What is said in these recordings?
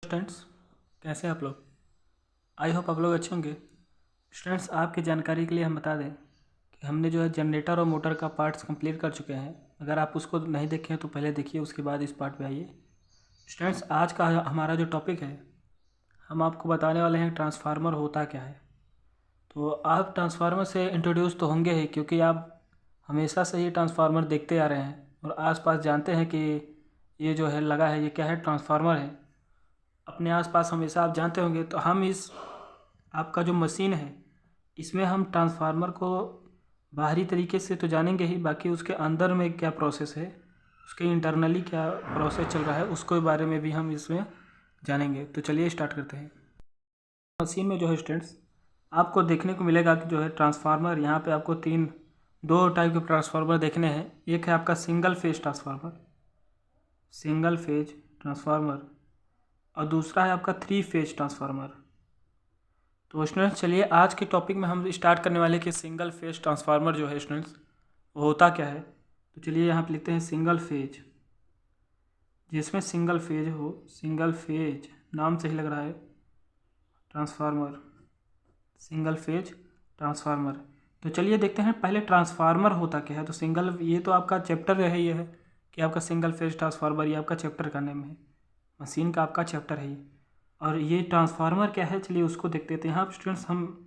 Students, कैसे हैं आप लोग। आई होप आप लोग अच्छे होंगे। स्टूडेंट्स, आपकी जानकारी के लिए हम बता दें कि हमने जो है जनरेटर और मोटर का पार्ट्स कंप्लीट कर चुके हैं। अगर आप उसको नहीं देखे हैं तो पहले देखिए, उसके बाद इस पार्ट पे आइए। स्टूडेंट्स, आज का हमारा जो टॉपिक है, हम आपको बताने वाले हैं ट्रांसफार्मर होता क्या है। तो आप ट्रांसफार्मर से इंट्रोड्यूस तो होंगे ही, क्योंकि आप हमेशा से ही ट्रांसफार्मर देखते आ रहे हैं और आसपास जानते हैं कि ये जो है लगा है, ये क्या है, ट्रांसफार्मर है। अपने आसपास हमेशा आप जानते होंगे। तो हम इस आपका जो मशीन है, इसमें हम ट्रांसफार्मर को बाहरी तरीके से तो जानेंगे ही, बाकी उसके अंदर में क्या प्रोसेस है, उसके इंटरनली क्या प्रोसेस चल रहा है, उसके बारे में भी हम इसमें जानेंगे। तो चलिए स्टार्ट करते हैं। मशीन में जो है स्टूडेंट्स, आपको देखने को मिलेगा कि जो है ट्रांसफार्मर, यहाँ पे आपको दो टाइप के ट्रांसफार्मर देखने हैं। एक है आपका सिंगल फेज ट्रांसफार्मर और दूसरा है आपका 3 फेज ट्रांसफार्मर। तो स्टूडेंट्स, चलिए आज के टॉपिक में हम स्टार्ट करने वाले कि सिंगल फेज ट्रांसफार्मर जो है स्टूडेंट्स, वो होता क्या है। तो चलिए यहाँ पे लिखते हैं सिंगल फेज, जिसमें सिंगल फेज नाम से ही लग रहा है ट्रांसफार्मर, सिंगल फेज ट्रांसफार्मर। तो चलिए देखते हैं पहले ट्रांसफार्मर होता क्या है। तो सिंगल, ये तो आपका चैप्टर है, ये है कि आपका सिंगल फेज ट्रांसफार्मर, ये आपका चैप्टर का नेम है, मशीन का आपका चैप्टर है ये। और ये ट्रांसफार्मर क्या है, चलिए उसको देखते हैं। तो यहाँ स्टूडेंट्स, हम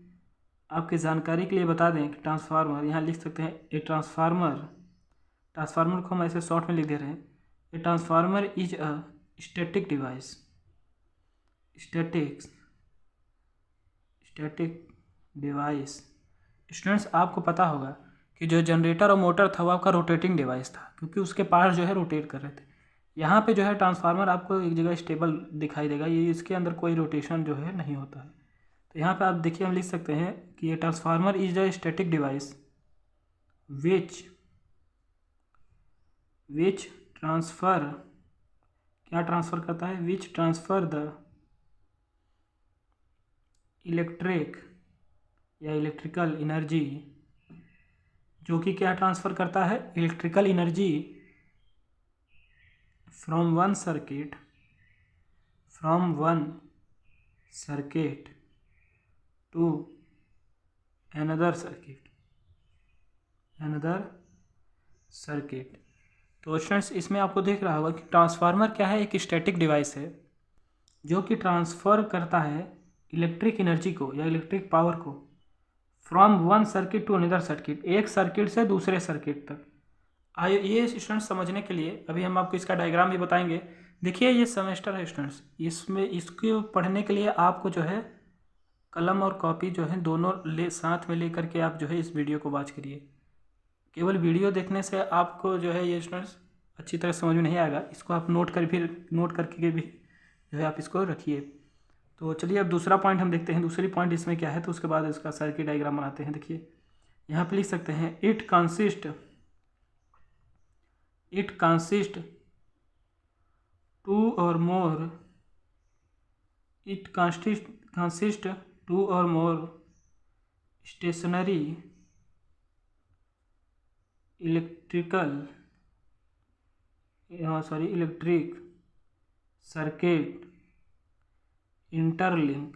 आपकी जानकारी के लिए बता दें कि ट्रांसफार्मर, यहाँ लिख सकते हैं ए ट्रांसफार्मर को हम ऐसे शॉर्ट में लिख दे रहे हैं। A transformer is a static device, static device. Students, आपको पता होगा कि जो जनरेटर और मोटर था वो आपका रोटेटिंग डिवाइस था, क्योंकि उसके पार्ट्स जो है रोटेट कर रहे थे। यहाँ पे जो है ट्रांसफार्मर आपको एक जगह स्टेबल दिखाई देगा, ये इसके अंदर कोई रोटेशन जो है नहीं होता है। तो यहाँ पे आप देखिए, हम लिख सकते हैं कि ये transformer is a static device which transfer, क्या ट्रांसफर करता है, which transfer the electrical energy, जो कि क्या ट्रांसफ़र करता है, electrical energy from one circuit to another circuit. तो स्टूडेंट्स, इसमें आपको दिख रहा होगा कि ट्रांसफार्मर क्या है, एक स्टैटिक डिवाइस है जो कि ट्रांसफ़र करता है इलेक्ट्रिक एनर्जी को या इलेक्ट्रिक पावर को from one circuit to another circuit, एक सर्किट से दूसरे सर्किट तक। आइए ये स्टूडेंट्स समझने के लिए अभी हम आपको इसका डायग्राम भी बताएंगे। देखिए, ये सेमेस्टर है स्टूडेंट्स, इसमें इसको पढ़ने के लिए आपको जो है कलम और कॉपी जो है दोनों साथ में लेकर के आप जो है इस वीडियो को वॉच करिए। केवल वीडियो देखने से आपको जो है ये स्टूडेंट्स अच्छी तरह समझ में नहीं आएगा, इसको आप नोट करके भी जो है आप इसको रखिए। तो चलिए अब दूसरा पॉइंट हम देखते हैं, दूसरी पॉइंट इसमें क्या है, तो उसके बाद इसका सर्किट डायग्राम बनाते हैं। देखिए यहाँ पे लिख सकते हैं इट कंसिस्ट टू और मोर स्टेशनरी इलेक्ट्रिक सर्किट इंटरलिंक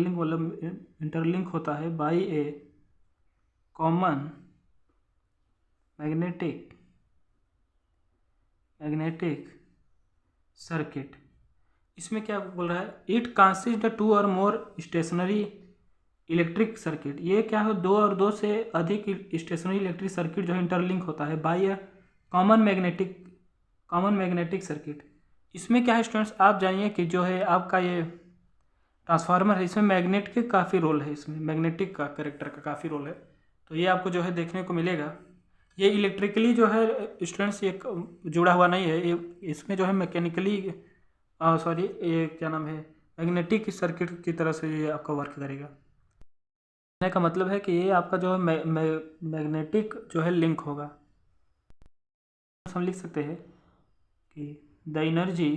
मतलब इंटरलिंक होता है by A common magnetic circuit. इसमें क्या बोल रहा है, इट कंसिस्ट टू और मोर स्टेशनरी इलेक्ट्रिक सर्किट। ये क्या है, दो से अधिक स्टेशनरी इलेक्ट्रिक सर्किट जो है इंटरलिंक होता है by a common magnetic circuit. इसमें क्या है स्टूडेंट्स, आप जानिए कि जो है आपका ये ट्रांसफार्मर है, इसमें मैग्नेट के काफ़ी रोल है, इसमें मैग्नेटिक का कैरेक्टर का काफ़ी रोल है। तो ये आपको जो है देखने को मिलेगा। ये इलेक्ट्रिकली जो है स्टूडेंट्स ये जुड़ा हुआ नहीं है, ये इसमें जो है मैकेनिकली ये क्या नाम है, मैग्नेटिक सर्किट की तरह से ये आपका वर्क करेगा। कहने का मतलब है कि ये आपका जो है मैग्नेटिक जो है लिंक होगा। हम लिख सकते हैं कि the energy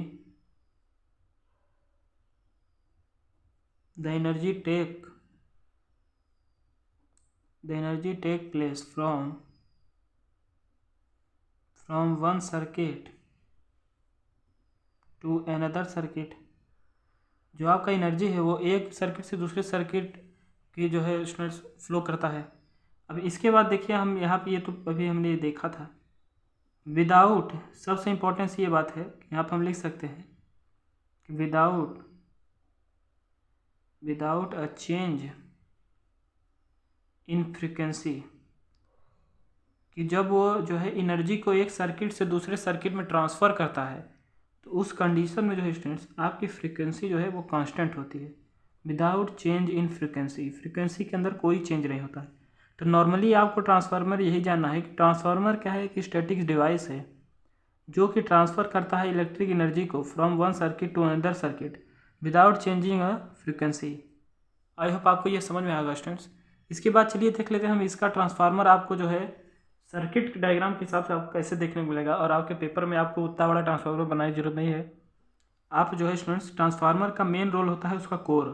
take place from one circuit to another circuit, जो आपका एनर्जी है वो एक सर्किट से दूसरे सर्किट की जो है स्टूडेंट्स फ्लो करता है। अब इसके बाद देखिए हम यहाँ पे, ये तो अभी हमने ये देखा था, विदाउट, सबसे इम्पोर्टेंस ये बात है कि यहाँ पर हम लिख सकते हैं कि without a change in frequency, कि जब वो जो है एनर्जी को एक सर्किट से दूसरे सर्किट में ट्रांसफ़र करता है तो उस कंडीशन में जो है स्टूडेंट्स आपकी फ्रीक्वेंसी जो है वो कांस्टेंट होती है। Without change in frequency, frequency के अंदर कोई चेंज नहीं होता है। तो नॉर्मली आपको ट्रांसफार्मर यही जानना है कि ट्रांसफार्मर क्या है, कि स्टैटिक डिवाइस है जो कि ट्रांसफ़र करता है इलेक्ट्रिक एनर्जी को from one circuit to another circuit without changing a frequency. I hope आपको ये समझ में आएगा स्टूडेंट्स। इसके बाद चलिए देख लेते हैं हम इसका ट्रांसफार्मर आपको जो है सर्किट डायग्राम के हिसाब से आपको कैसे देखने को मिलेगा, और आपके पेपर में आपको उतना बड़ा ट्रांसफार्मर बनाने की जरूरत नहीं है। आप जो है स्टूडेंट्स, ट्रांसफार्मर का मेन रोल होता है उसका कोर।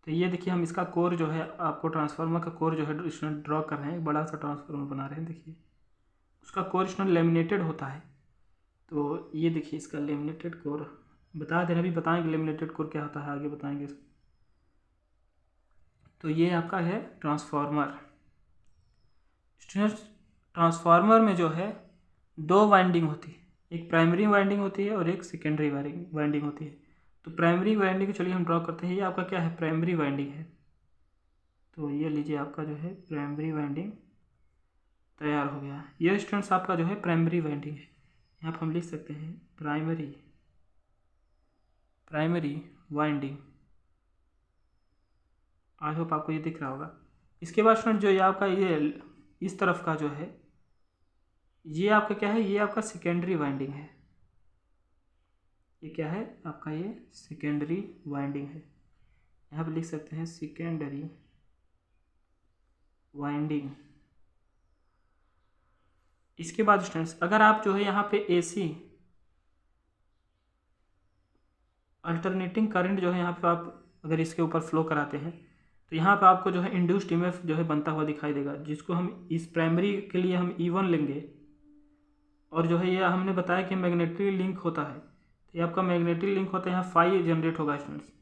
तो ये देखिए हम इसका कोर जो है, आपको ट्रांसफार्मर का कोर जो है स्टूडेंट ड्रॉ कर रहे हैं, एक बड़ा सा ट्रांसफार्मर बना रहे हैं। देखिए उसका कोर स्टूडेंट लेमिनेटेड होता है। तो ये देखिए इसका लेमिनेटेड कोर, बता देना, अभी बताएंगे लेमिनेटेड कोर क्या होता है, आगे बताएंगे। तो ये आपका है ट्रांसफार्मर। स्टूडेंट्स ट्रांसफार्मर में जो है दो वाइंडिंग होती है, एक प्राइमरी वाइंडिंग होती है और एक सेकेंडरी वाइंडिंग होती है। तो प्राइमरी वाइंडिंग को चलिए हम ड्रॉ करते हैं। ये आपका क्या है, प्राइमरी वाइंडिंग है। तो ये लीजिए आपका जो है प्राइमरी वाइंडिंग तैयार हो गया। ये स्टूडेंट्स आपका जो है प्राइमरी वाइंडिंग है। यहाँ पर हम लिख सकते हैं प्राइमरी वाइंडिंग। आई होप आपको ये दिख रहा होगा। इसके बाद स्टूडेंट जो ये आपका ये इस तरफ का जो है, ये आपका क्या है, ये आपका सेकेंडरी वाइंडिंग है। ये क्या है आपका, ये सेकेंडरी वाइंडिंग है। यहाँ पे लिख सकते हैं सेकेंडरी वाइंडिंग। इसके बाद स्टूडेंट्स अगर आप जो है यहाँ पे एसी अल्टरनेटिंग करंट जो है यहाँ पे आप अगर इसके ऊपर फ्लो कराते हैं तो यहाँ पे आपको जो है इंड्यूस्ड ईएमएफ जो है बनता हुआ दिखाई देगा, जिसको हम इस प्राइमरी के लिए हम E1 लेंगे। और जो है ये हमने बताया कि मैग्नेटिक लिंक होता है, तो ये आपका मैग्नेटिक लिंक होता है, यहाँ फाई जनरेट होगा स्टूडेंट्स।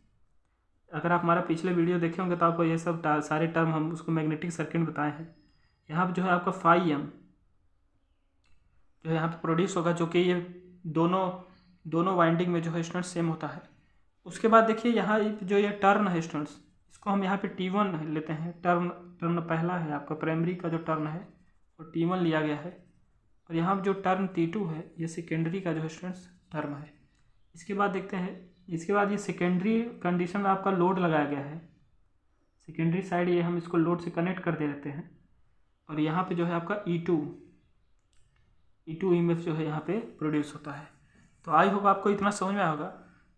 अगर आप हमारा पिछले वीडियो देखे होंगे तो आपको ये सब सारे टर्म हम उसको मैग्नेटिक सर्किट बताए हैं। यहाँ पर जो है आपका फाई एम जो है यहाँ पे प्रोड्यूस होगा, जो कि ये दोनों वाइंडिंग में जो है स्टूडेंट्स सेम होता है। उसके बाद देखिए यहाँ जो ये टर्न है स्टूडेंट्स, इसको हम यहाँ पे T1 लेते हैं। टर्न पहला है आपका प्राइमरी का जो टर्न है वो T1 लिया गया है, और यहाँ जो टर्न T2 है ये सेकेंडरी का जो है स्टूडेंट्स टर्म है। इसके बाद देखते हैं, इसके बाद ये सेकेंडरी कंडीशन में आपका लोड लगाया गया है। सेकेंडरी साइड ये हम इसको लोड से कनेक्ट कर देते हैं, और यहाँ पे जो है आपका E2 ईएमएफ जो है यहाँ पे प्रोड्यूस होता है। तो आई होप आपको इतना समझ में आएगा।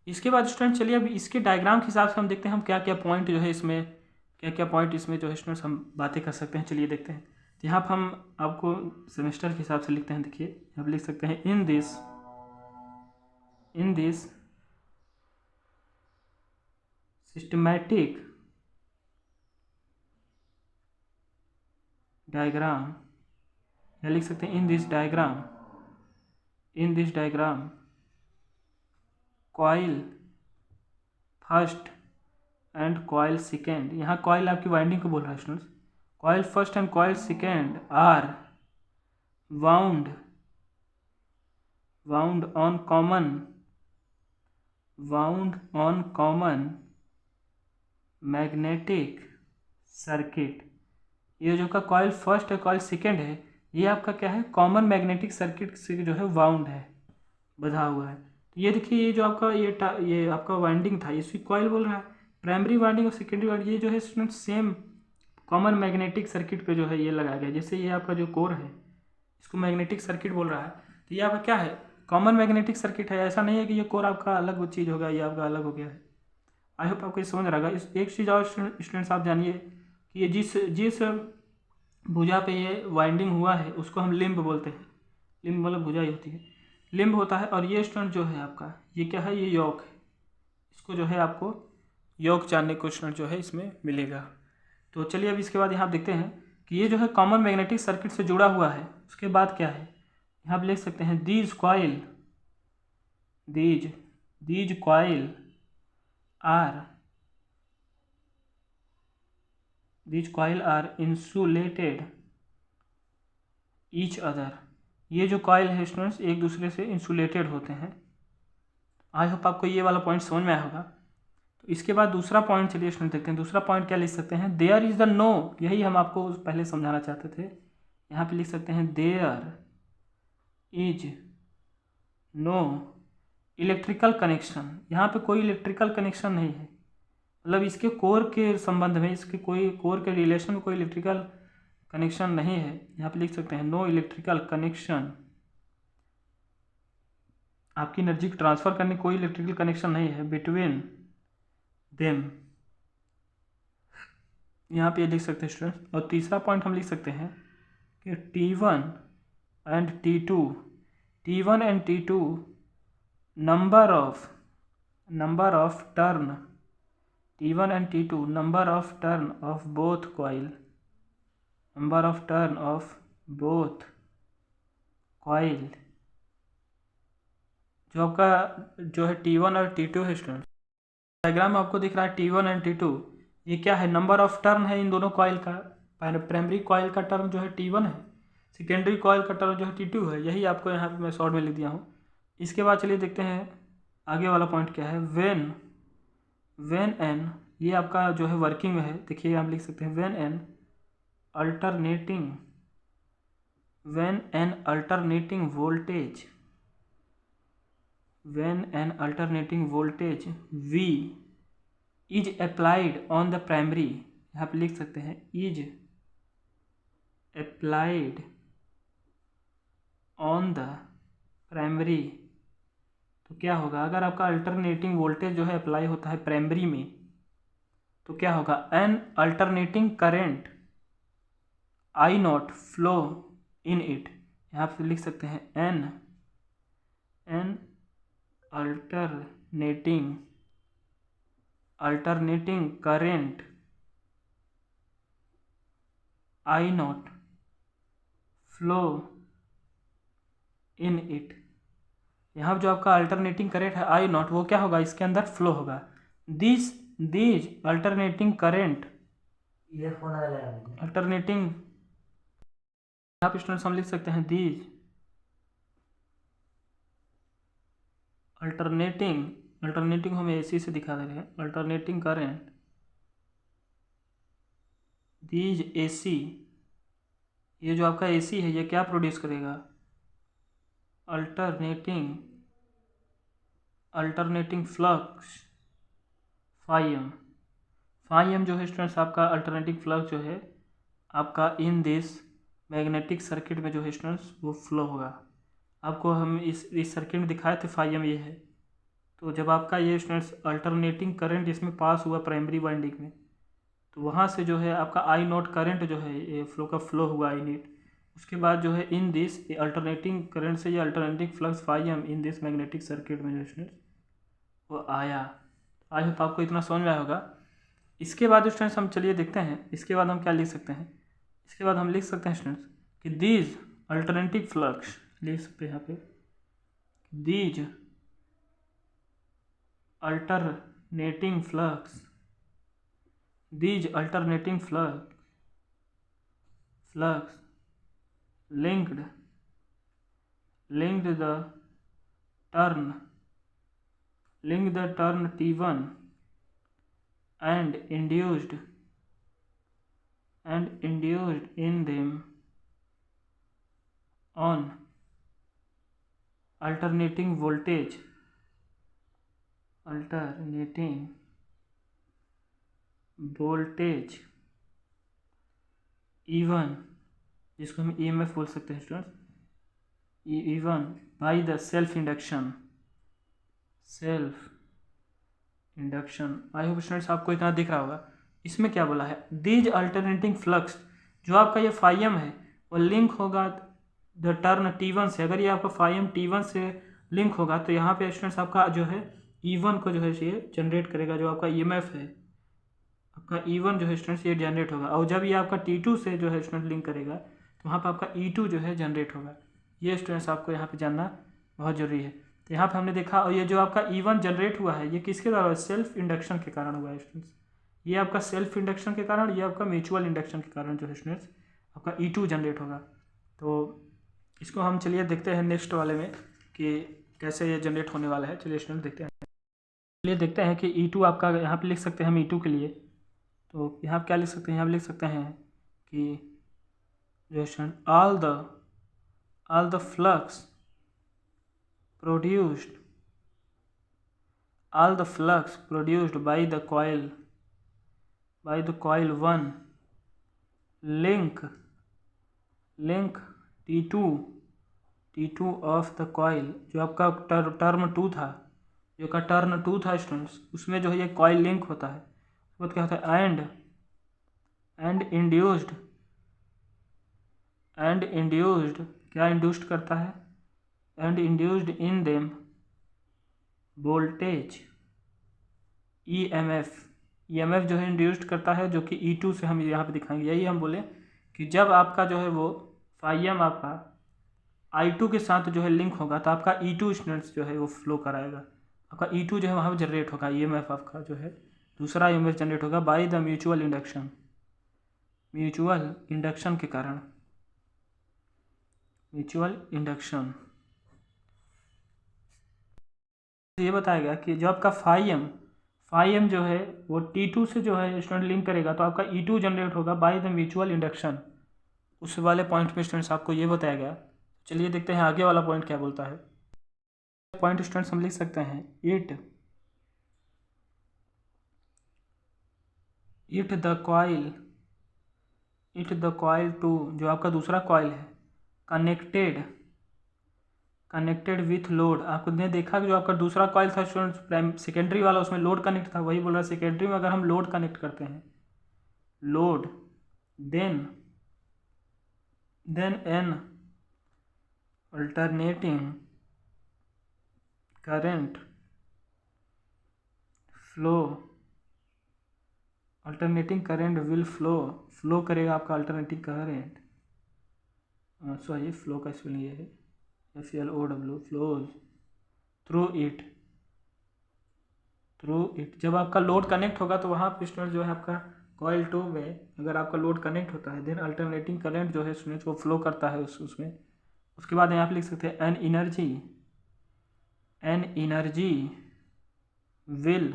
इसके बाद स्टूडेंट चलिए अब इसके डायग्राम के हिसाब से हम देखते हैं हम क्या क्या पॉइंट जो है इसमें, क्या क्या पॉइंट इसमें जो है स्टूडेंट्स हम बातें कर सकते हैं। चलिए देखते हैं। तो यहाँ पर हम आपको सेमेस्टर के हिसाब से लिखते हैं। देखिए यहाँ पर लिख सकते हैं इन दिस सिस्टमैटिक डायग्राम, या लिख सकते हैं in this diagram coil first and coil second. यहाँ कॉइल आपकी वाइंडिंग को बोल रहा है students. Coil first and coil second are wound on common magnetic circuit. ये जो का कॉइल फर्स्ट है कॉइल सेकेंड है, ये आपका क्या है, कॉमन मैग्नेटिक सर्किट से जो है वाउंड है, बधा हुआ है। तो ये देखिए ये जो आपका ये आपका वाइंडिंग था, इसकी कॉइल बोल रहा है। प्राइमरी वाइंडिंग और सेकेंडरी वाइंडिंग ये जो है student same common magnetic circuit पे जो है ये लगाया गया। जैसे ये आपका जो कोर है इसको मैग्नेटिक सर्किट बोल रहा है, तो ये आपका क्या है, कॉमन मैग्नेटिक सर्किट है। ऐसा नहीं है कि ये कोर आपका अलग चीज़ होगा, ये आपका अलग हो गया है। आई होप आपको ये समझ रहेगा। इस एक चीज़ और स्टूडेंट्स आप जानिए कि ये जिस भुजा पे ये वाइंडिंग हुआ है उसको हम लिम्ब बोलते हैं। लिम्ब मतलब भुजा ही होती है, लिम्ब होता है। और ये स्टूडेंट जो है आपका ये क्या है, ये योक है। इसको जो है आपको योक जानने को स्टूडेंट जो है इसमें मिलेगा। तो चलिए अब इसके बाद यहाँ देखते हैं कि ये जो है कॉमन मैग्नेटिक सर्किट से जुड़ा हुआ है। उसके बाद क्या है, यहाँ आप लिख सकते हैं these these coil are insulated each other। ये जो कॉइल है स्टूडेंट्स एक दूसरे से इंसुलेटेड होते हैं। आई होप आपको ये वाला पॉइंट समझ में आया होगा। तो इसके बाद दूसरा पॉइंट चलिए स्टूडेंट देखते हैं। दूसरा पॉइंट क्या लिख सकते हैं, देयर इज द नो, यही हम आपको पहले समझाना चाहते थे। यहाँ पे लिख सकते हैं there is no electrical connection. यहाँ पे कोई इलेक्ट्रिकल कनेक्शन नहीं है, मतलब इसके कोर के संबंध में, इसके कोई कोर के रिलेशन में कोई इलेक्ट्रिकल कनेक्शन नहीं है। यहाँ पे लिख सकते हैं नो इलेक्ट्रिकल कनेक्शन, आपकी एनर्जी को ट्रांसफर करने कोई इलेक्ट्रिकल कनेक्शन नहीं है बिटवीन देम। यहाँ पे लिख सकते हैं स्टूडेंट्स। और तीसरा पॉइंट हम लिख सकते हैं कि T1 and T2 number of turn T1 and T2 number of turn off both coil, number of turn off both coil, जो आपका जो है T1 और T2 है स्टूडेंट। डायग्राम में आपको दिख रहा है T1 एंड T2, ये क्या है, नंबर ऑफ टर्न है इन दोनों कॉइल का। प्राइमरी कॉइल का टर्न जो है T1 है, सेकेंडरी कॉइल का टर्न जो है T2 है। यही आपको यहाँ पे मैं शॉर्ट में लिख दिया हूँ। इसके बाद चलिए देखते हैं आगे वाला पॉइंट क्या है। वेन एन, ये आपका जो है वर्किंग में है। देखिए आप लिख सकते हैं when an alternating voltage V is applied on the primary, यहाँ पे लिख सकते हैं is applied on the primary. तो क्या होगा, अगर आपका अल्टरनेटिंग वोल्टेज जो है अप्लाई होता है प्राइमरी में, तो क्या होगा, N alternating current I not flow in it. यहाँ पे लिख सकते हैं N alternating current I not flow in it. यहाँ जो आपका अल्टरनेटिंग करेंट है I नॉट, वो क्या होगा, इसके अंदर फ्लो होगा। दीज अल्टरनेटिंग करेंट अल्टरनेटिंग, यहाँ पे स्टूडेंट्स हम लिख सकते हैं दीज अल्टरनेटिंग हमें AC से दिखा दे रहे हैं। अल्टरनेटिंग करेंट दीज AC, ये जो आपका AC है ये क्या प्रोड्यूस करेगा, अल्टरनेटिंग फ्लक्स फाइम जो है स्टूडेंट्स आपका अल्टरनेटिंग फ्लक्स जो है आपका इन दिस मैग्नेटिक सर्किट में जो है स्टूडेंट्स वो फ्लो होगा। आपको हम इस सर्किट में दिखाए थे फाइम ये है। तो जब आपका ये स्टूडेंट्स अल्टरनेटिंग करंट इसमें पास हुआ प्राइमरी वाइंडिंग में, तो वहाँ से जो है आपका I नॉट करंट जो है ये फ्लो हुआ I नीट। उसके बाद जो है इन दिस अल्टरनेटिंग करंट से ये alternating flux phi m in this magnetic circuit में जो स्टूडेंट्स वो आया। आई होप आपको इतना समझ में आया होगा। इसके बाद स्टूडेंट्स हम चलिए देखते हैं इसके बाद हम क्या लिख सकते हैं। इसके बाद हम लिख सकते हैं स्टूडेंट्स कि दीज अल्टरनेटिंग फ्लक्स, लिख सकते हैं यहाँ पे these alternating flux linked the turn T1 and induced in them on alternating voltage E1, जिसको हम EMF बोल सकते हैं students, E1 by the self induction. I hope students आपको इतना दिख रहा होगा। इसमें क्या बोला है, दीज अल्टरनेटिंग फ्लक्स, जो आपका ये फाइम है वो लिंक होगा द टर्न T1 से। अगर ये आपका फाइम T1 से लिंक होगा तो यहाँ पे स्टूडेंट्स आपका जो है E1 को जो है ये जनरेट करेगा। जो आपका EMF है आपका E1 जो है स्टूडेंट्स ये जनरेट होगा। और जब ये आपका T2 से जो है स्टूडेंट लिंक करेगा तो वहाँ पर आपका E2 जो है जनरेट होगा। ये स्टूडेंट्स आपको यहाँ पे जानना बहुत ज़रूरी है। तो यहाँ पे हमने देखा, और ये जो आपका E1 जनरेट हुआ है ये किसके द्वारा, सेल्फ इंडक्शन के कारण हुआ है स्टूडेंट्स। ये आपका सेल्फ इंडक्शन के कारण, ये आपका म्यूचुअल इंडक्शन के कारण जो है स्टूडेंट्स आपका E2 जनरेट होगा। तो इसको हम चलिए देखते हैं नेक्स्ट वाले में कि कैसे ये जनरेट होने वाला है। चलिए स्टूडेंट देखते हैं। चलिए देखते हैं कि E2 आपका यहाँ पे लिख सकते हैं हम E2 के लिए। तो यहाँ पे क्या लिख सकते हैं, यहाँ पे लिख सकते हैं कि जो student all the flux produced by the coil 1 link T2 of the coil, जो आपका टर्म 2 था, जो का टर्न 2 था स्टूडेंट्स, उसमें जो है ये कॉइल लिंक होता है। उसके बाद क्या होता है, एंड इंड्यूस्ड क्या इंड्यूस्ड करता है, and induced in them voltage EMF जो है इंड्यूस्ड करता है, जो कि E2 से हम यहाँ पे दिखाएंगे। यही हम बोले कि जब आपका जो है वो φm आपका I2 के साथ जो है लिंक होगा तो आपका E2 स्टूडेंट्स जो है वो फ्लो कराएगा। आपका E2 जो है वहाँ पर जनरेट होगा, EMF आपका जो है दूसरा EMF जनरेट होगा बाय द म्यूचुअल इंडक्शन के कारण, म्यूचुअल इंडक्शन। ये बताया गया कि जो आपका φm जो है वो T2 से जो है स्टूडेंट लिंक करेगा तो आपका E2 जनरेट होगा बाय द म्यूचुअल इंडक्शन। उस वाले पॉइंट में स्टूडेंट्स आपको ये बताया गया। चलिए देखते हैं आगे वाला पॉइंट क्या बोलता है। पॉइंट स्टूडेंट्स हम लिख सकते हैं, इट द कॉइल टू, जो आपका दूसरा कॉइल है, कनेक्टेड विथ लोड। आपने देखा कि जो आपका दूसरा कॉइल था स्टूडेंट्स सेकेंडरी वाला, उसमें लोड कनेक्ट था, वही बोल रहा है सेकेंडरी में अगर हम लोड कनेक्ट करते हैं, load then an alternating current will flow करेगा आपका अल्टरनेटिंग करंट। सॉरी फ्लो का स्पेलिंग ये है FLOW, फ्लोज थ्रू इट। जब आपका लोड कनेक्ट होगा तो वहाँ पे स्टूडेंट जो है आपका कॉइल 2 में अगर आपका लोड कनेक्ट होता है देन अल्टरनेटिंग करंट जो है स्टूडेंट वो फ्लो करता है उसमें। उसके बाद यहाँ पे लिख सकते हैं an energy will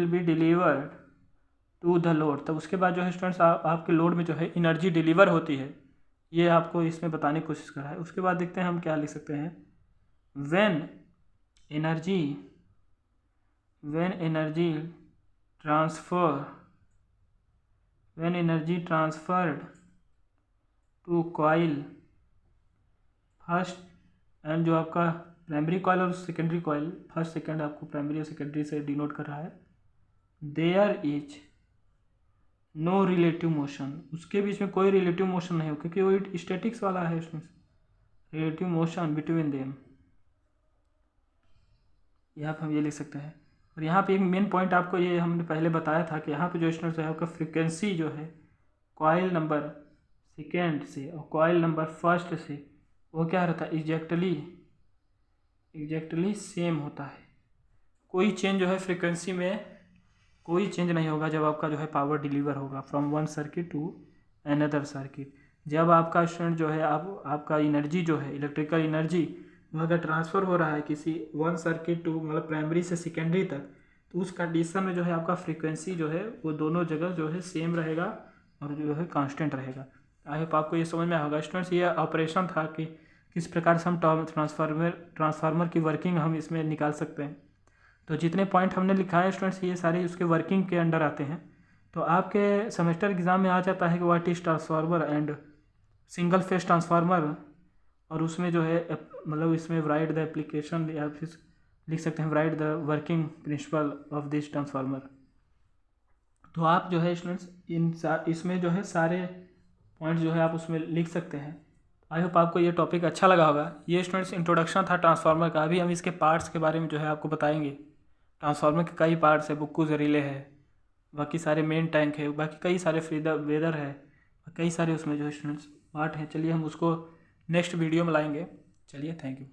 be delivered to the load. तब उसके बाद जो है स्टूडेंट्स आपके लोड में जो है एनर्जी डिलीवर होती है, ये आपको इसमें बताने की कोशिश कर रहा है। उसके बाद देखते हैं हम क्या लिख सकते हैं, when energy transferred to coil first and, जो आपका प्राइमरी कॉइल और सेकेंडरी कॉइल, फर्स्ट सेकेंड आपको प्राइमरी और सेकेंडरी से डिनोट कर रहा है, there is no relative motion, उसके बीच में कोई रिलेटिव मोशन नहीं हो, क्योंकि वो स्टैटिक्स वाला है उसमें, रिलेटिव मोशन बिटवीन देम। यहाँ पर हम ये लिख सकते हैं। और यहाँ पे एक मेन पॉइंट आपको ये हमने पहले बताया था कि यहाँ पे जो स्टूडेंट्स है आपका फ्रीक्वेंसी जो है कॉइल नंबर सेकेंड से और कॉइल नंबर फर्स्ट से वो क्या रहता है, एग्जैक्टली सेम होता है। कोई चेंज जो है फ्रीक्वेंसी में कोई चेंज नहीं होगा जब आपका जो है पावर डिलीवर होगा from one circuit to another circuit. जब आपका स्टूडेंट जो है आपका एनर्जी जो है इलेक्ट्रिकल एनर्जी वो अगर ट्रांसफ़र हो रहा है किसी वन सर्किट टू मतलब प्राइमरी से सेकेंडरी तक, तो उस कंडीशन में जो है आपका फ्रीक्वेंसी जो है वो दोनों जगह जो है सेम रहेगा और जो है कांस्टेंट रहेगा। आई होप आपको ये समझ में होगा स्टूडेंट्स। ये ऑपरेशन था कि किस प्रकार से हम ट्रांसफार्मर की वर्किंग हम इसमें निकाल सकते हैं। तो जितने पॉइंट हमने लिखा है स्टूडेंट्स ये सारे उसके वर्किंग के अंडर आते हैं। तो आपके सेमेस्टर एग्ज़ाम में आ जाता है कि what is transformer and single phase transformer, और उसमें जो है मतलब इसमें राइट द एप्लीकेशन या फिर लिख सकते हैं right the working principle of this transformer. तो आप जो है स्टूडेंट्स इसमें जो है सारे पॉइंट जो है आप उसमें लिख सकते हैं। आई होप आपको ये टॉपिक अच्छा लगा होगा। ये स्टूडेंट्स इंट्रोडक्शन था ट्रांसफार्मर का। अभी हम इसके पार्ट्स के बारे में जो है आपको बताएंगे। ट्रांसफार्मर के कई पार्ट्स है, बुक्कूज रिले है, बाकी सारे मेन टैंक है, बाकी कई सारे वेदर है, कई सारे उसमें जो है स्टूडेंट्स पार्ट है, चलिए हम उसको नेक्स्ट वीडियो में लाएंगे। चलिए, थैंक यू।